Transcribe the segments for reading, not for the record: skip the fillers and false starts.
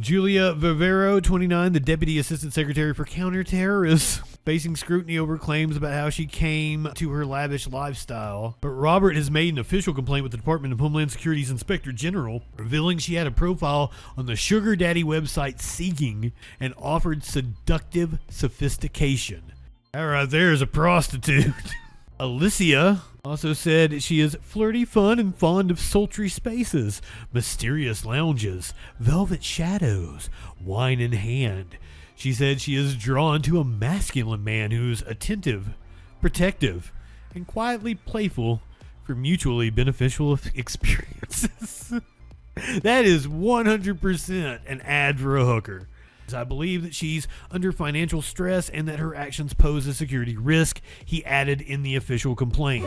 Julia Varvaro, 29, the Deputy Assistant Secretary for Counterterrorism, facing scrutiny over claims about how she came to her lavish lifestyle. But Robert has made an official complaint with the Department of Homeland Security's Inspector General, revealing she had a profile on the sugar daddy website Seeking and offered seductive sophistication. That right there is a prostitute. Alicia also said she is flirty, fun, and fond of sultry spaces, mysterious lounges, velvet shadows, wine in hand. She said she is drawn to a masculine man who's attentive, protective, and quietly playful for mutually beneficial experiences. That is 100% an ad for a hooker. I believe that she's under financial stress and that her actions pose a security risk, he added in the official complaint.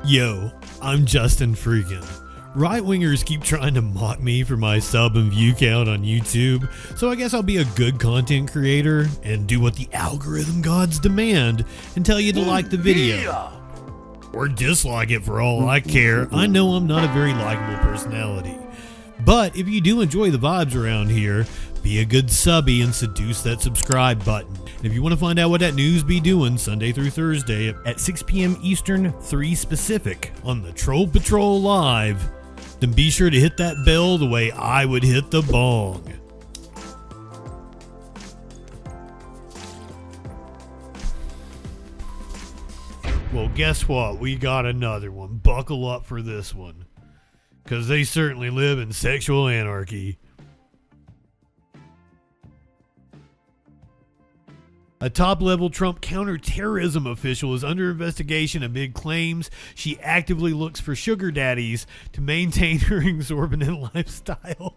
Yo, I'm Justin Freakin. Right-wingers keep trying to mock me for my sub and view count on YouTube, so I guess I'll be a good content creator and do what the algorithm gods demand and tell you to like the video. Or dislike it for all I care. I know I'm not a very likable personality. But if you do enjoy the vibes around here, be a good subby and seduce that subscribe button. And if you want to find out what that news be doing Sunday through Thursday at 6 p.m. Eastern, 3 Pacific on the Troll Patrol Live, then be sure to hit that bell the way I would hit the bong. Well, guess what? We got another one. Buckle up for this one. Because they certainly live in sexual anarchy. A top-level Trump counterterrorism official is under investigation amid claims she actively looks for sugar daddies to maintain her exorbitant lifestyle.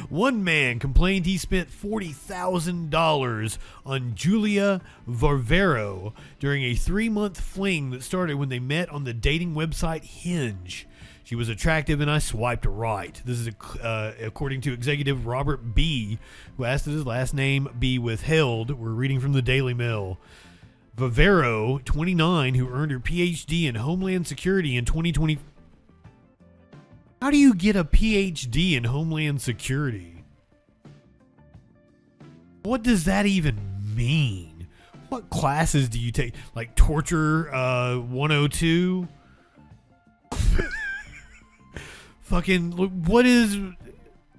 One man complained he spent $40,000 on Julia Varvaro during a 3-month fling that started when they met on the dating website Hinge. She was attractive and I swiped right. This is according to executive Robert B., who asked that his last name be withheld. We're reading from the Daily Mail. Varvaro, 29, who earned her PhD in Homeland Security in 2020. How do you get a PhD in Homeland Security? What does that even mean? What classes do you take? Like Torture 102? Fucking, what is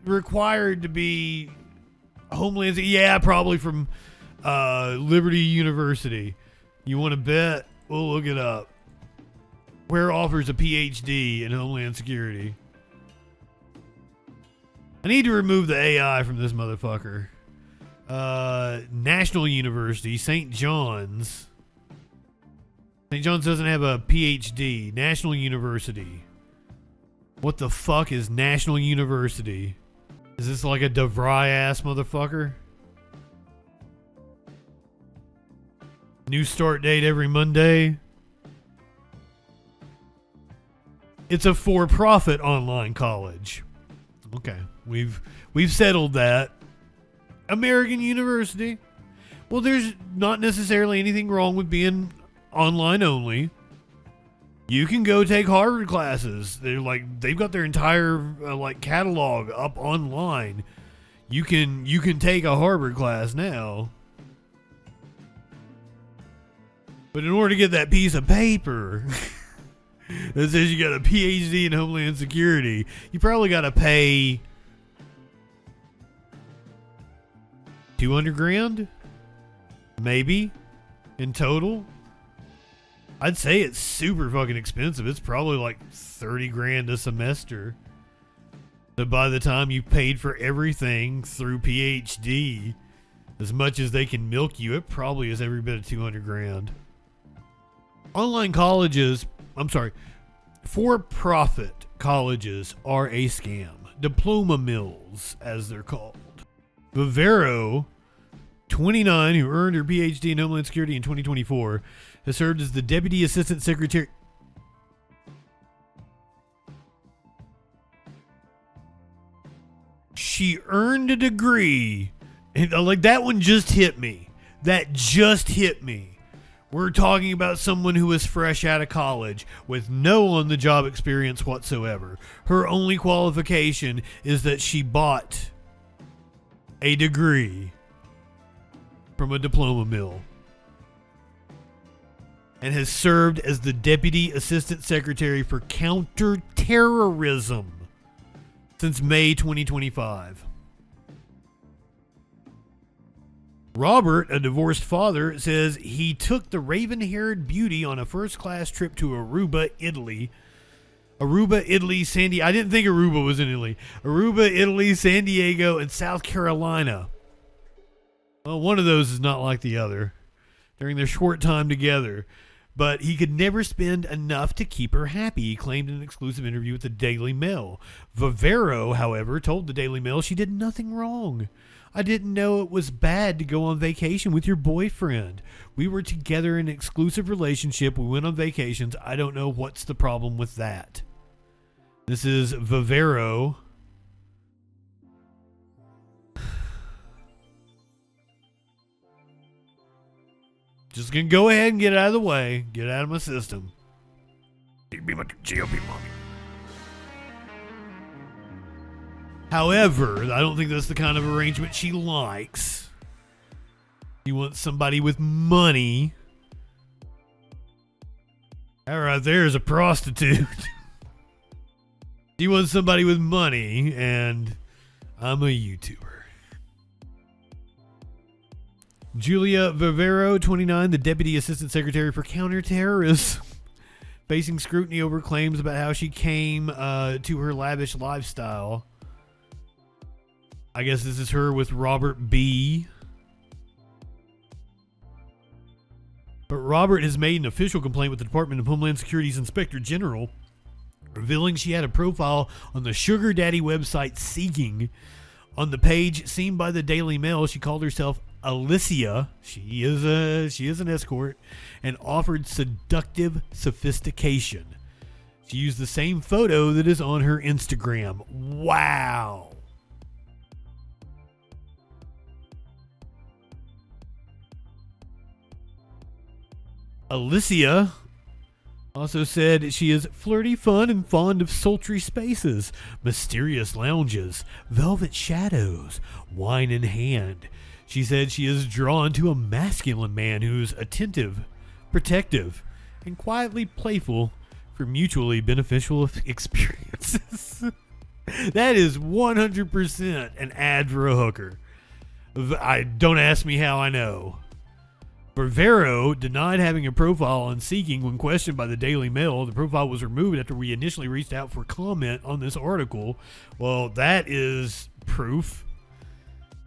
required to be Homeland? Yeah, probably from Liberty University. You want to bet? We'll look it up. Where offers a PhD in Homeland Security? I need to remove the AI from this motherfucker. National University, St. John's. St. John's doesn't have a PhD. National University. What the fuck is National University? Is this like a DeVry ass motherfucker? New start date every Monday. It's a for-profit online college. Okay, we've settled that. American University. Well, there's not necessarily anything wrong with being online only. You can go take Harvard classes. They've got their entire catalog up online. You can take a Harvard class now. But in order to get that piece of paper that says you got a PhD in Homeland Security, you probably got to pay $200,000, maybe, in total. I'd say it's super fucking expensive. It's probably like $30,000 a semester. So by the time you've paid for everything through PhD, as much as they can milk you, it probably is every bit of $200,000. Online colleges, for-profit colleges are a scam. Diploma mills, as they're called. Varvaro, 29, who earned her PhD in Homeland Security in 2024, has served as the Deputy Assistant Secretary. She earned a degree. And that one just hit me. That just hit me. We're talking about someone who is fresh out of college with no on-the-job experience whatsoever. Her only qualification is that she bought a degree from a diploma mill and has served as the Deputy Assistant Secretary for Counterterrorism since May 2025. Robert, a divorced father, says he took the raven-haired beauty on a first-class trip to Aruba, Italy. Aruba, Italy, I didn't think Aruba was in Italy. Aruba, Italy, San Diego, and South Carolina. Well, one of those is not like the other during their short time together. But he could never spend enough to keep her happy, he claimed in an exclusive interview with the Daily Mail. Varvaro, however, told the Daily Mail she did nothing wrong. I didn't know it was bad to go on vacation with your boyfriend. We were together in an exclusive relationship. We went on vacations. I don't know what's the problem with that. This is Varvaro. Just gonna go ahead and get it out of the way. Get it out of my system. Be my GOP mommy. However, I don't think that's the kind of arrangement she likes. She wants somebody with money. That right there is a prostitute. She wants somebody with money, and I'm a YouTuber. Julia Varvaro, 29, the Deputy Assistant Secretary for Counterterrorism, facing scrutiny over claims about how she came to her lavish lifestyle. I guess this is her with Robert B. But Robert has made an official complaint with the Department of Homeland Security's Inspector General, revealing she had a profile on the sugar daddy website Seeking. On the page seen by the Daily Mail, she called herself Alicia, she is an escort, and offered seductive sophistication. She used the same photo that is on her Instagram. Wow. Alicia also said she is flirty, fun, and fond of sultry spaces, mysterious lounges, velvet shadows, wine in hand. She said she is drawn to a masculine man who's attentive, protective, and quietly playful for mutually beneficial experiences. That is 100% an ad for a hooker. Don't ask me how I know. Varvaro denied having a profile on Seeking when questioned by the Daily Mail. The profile was removed after we initially reached out for comment on this article. Well, that is proof.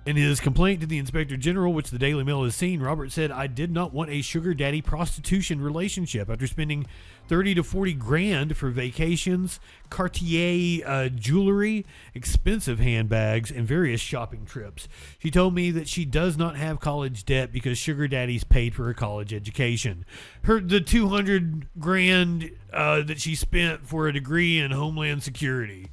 In his complaint to the Inspector General, which the Daily Mail has seen, Robert said, I did not want a sugar daddy prostitution relationship. After spending 30 to 40 grand for vacations, Cartier jewelry, expensive handbags, and various shopping trips, she told me that she does not have college debt because sugar daddies paid for her college education. The 200 grand that she spent for a degree in Homeland Security.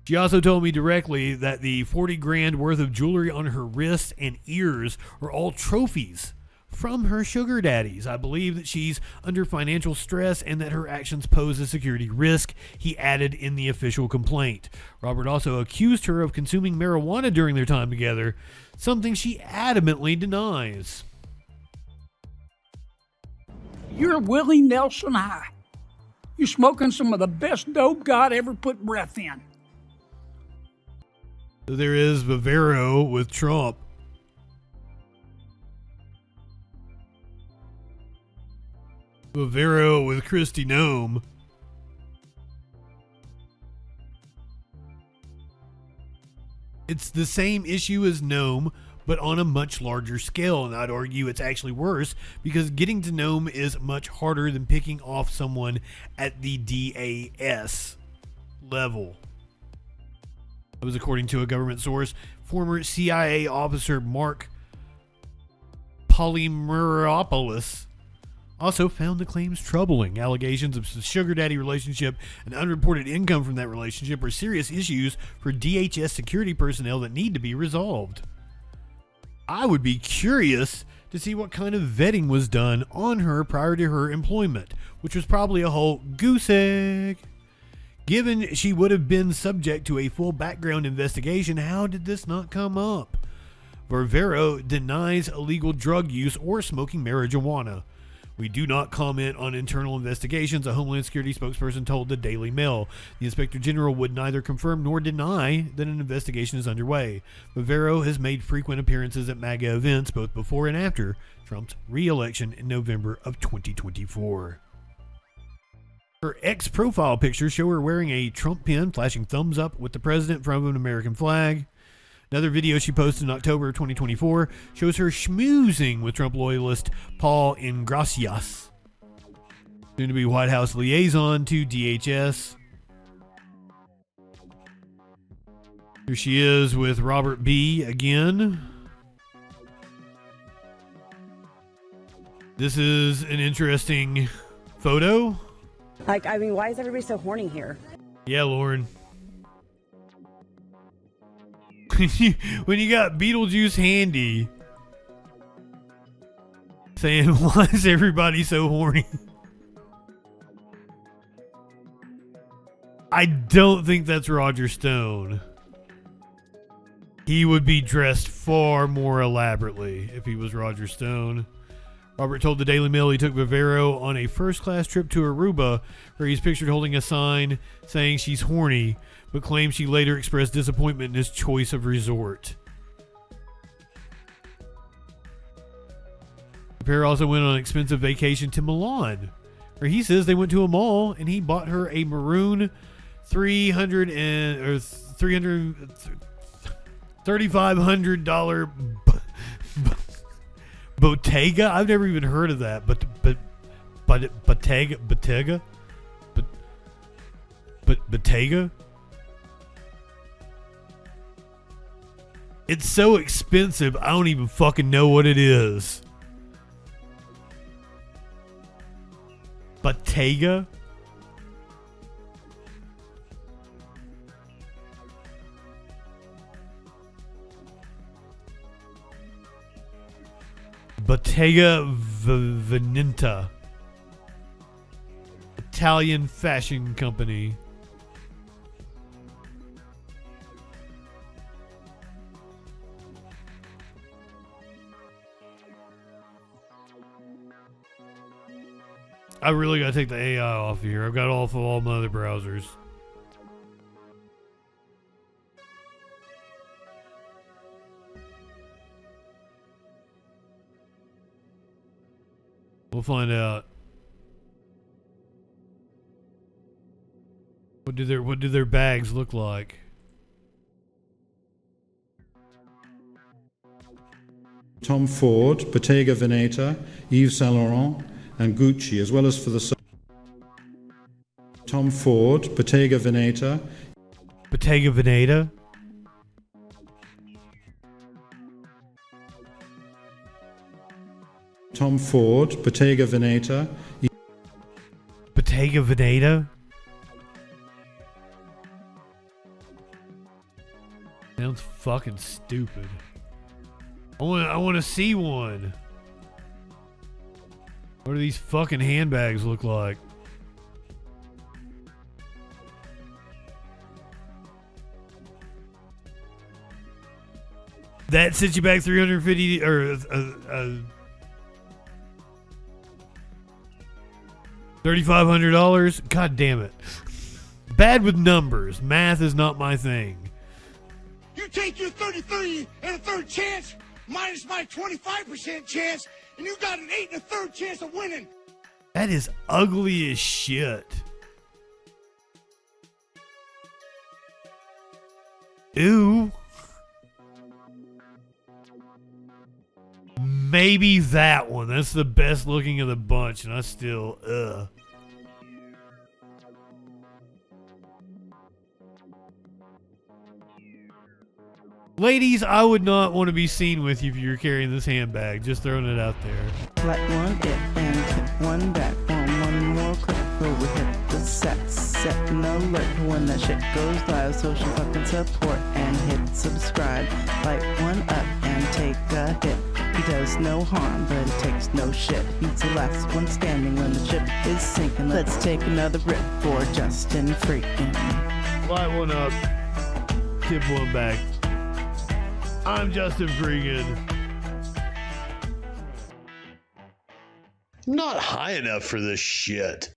She also told me directly that the 40 grand worth of jewelry on her wrists and ears are all trophies from her sugar daddies. I believe that she's under financial stress and that her actions pose a security risk, he added in the official complaint. Robert also accused her of consuming marijuana during their time together, something she adamantly denies. You're Willie Nelson high. You're smoking some of the best dope God ever put breath in. There is Varvaro with Trump. Varvaro with Kristi Noem. It's the same issue as Noem, but on a much larger scale, and I'd argue it's actually worse because getting to Noem is much harder than picking off someone at the DAS level. That was according to a government source. Former CIA officer Mark Polymeropoulos also found the claims troubling. Allegations of the sugar daddy relationship and unreported income from that relationship are serious issues for DHS security personnel that need to be resolved. I would be curious to see what kind of vetting was done on her prior to her employment, which was probably a whole goose egg. Given she would have been subject to a full background investigation, how did this not come up? Varvaro denies illegal drug use or smoking marijuana. We do not comment on internal investigations, a Homeland Security spokesperson told the Daily Mail. The Inspector General would neither confirm nor deny that an investigation is underway. Varvaro has made frequent appearances at MAGA events both before and after Trump's re-election in November of 2024. Her ex-profile pictures show her wearing a Trump pin, flashing thumbs up with the president in front of an American flag. Another video she posted in October of 2024 shows her schmoozing with Trump loyalist Paul Ingracias, soon-to-be White House liaison to DHS. Here she is with Robert B. again. This is an interesting photo. Like, I mean, why is everybody so horny here? Yeah, Lauren. When you got Beetlejuice handy saying, why is everybody so horny? I don't think that's Roger Stone. He would be dressed far more elaborately if he was Roger Stone. Robert told the Daily Mail he took Varvaro on a first-class trip to Aruba, where he's pictured holding a sign saying she's horny, but claims she later expressed disappointment in his choice of resort. The pair also went on an expensive vacation to Milan, where he says they went to a mall and he bought her a maroon $3,500 Bottega. I've never even heard of that, but Bottega. It's so expensive, I don't even fucking know what it is. Bottega? Bottega Veneta, Italian fashion company. I really gotta take the AI off here. I've got off of all my other browsers. We'll find out. What do their bags look like? Tom Ford, Bottega Veneta, Yves Saint Laurent, and Gucci, as well as for the Tom Ford, Bottega Veneta. Bottega Veneta? Tom Ford, Bottega Veneta. Bottega Veneta? Sounds fucking stupid. I want to see one. What do these fucking handbags look like? That sets you back $350 or $3,500. God damn it! Bad with numbers. Math is not my thing. You take your 30-30 and a third chance minus my 25% chance, and you got an 8 and a third chance of winning. That is ugly as shit. Ew. Maybe that one. That's the best looking of the bunch, and I still, Ladies, I would not want to be seen with you if you were carrying this handbag. Just throwing it out there. Let one it and hit one back. One more click before we hit the set an alert when that shit goes live. Social fucking support and hit subscribe. Light one up and take a hit. He does no harm, but he takes no shit. He's the last one standing when the ship is sinking. Let's take another rip for Justin Freakin. Light one up. Tip one back. I'm Justin Freakin. Not high enough for this shit.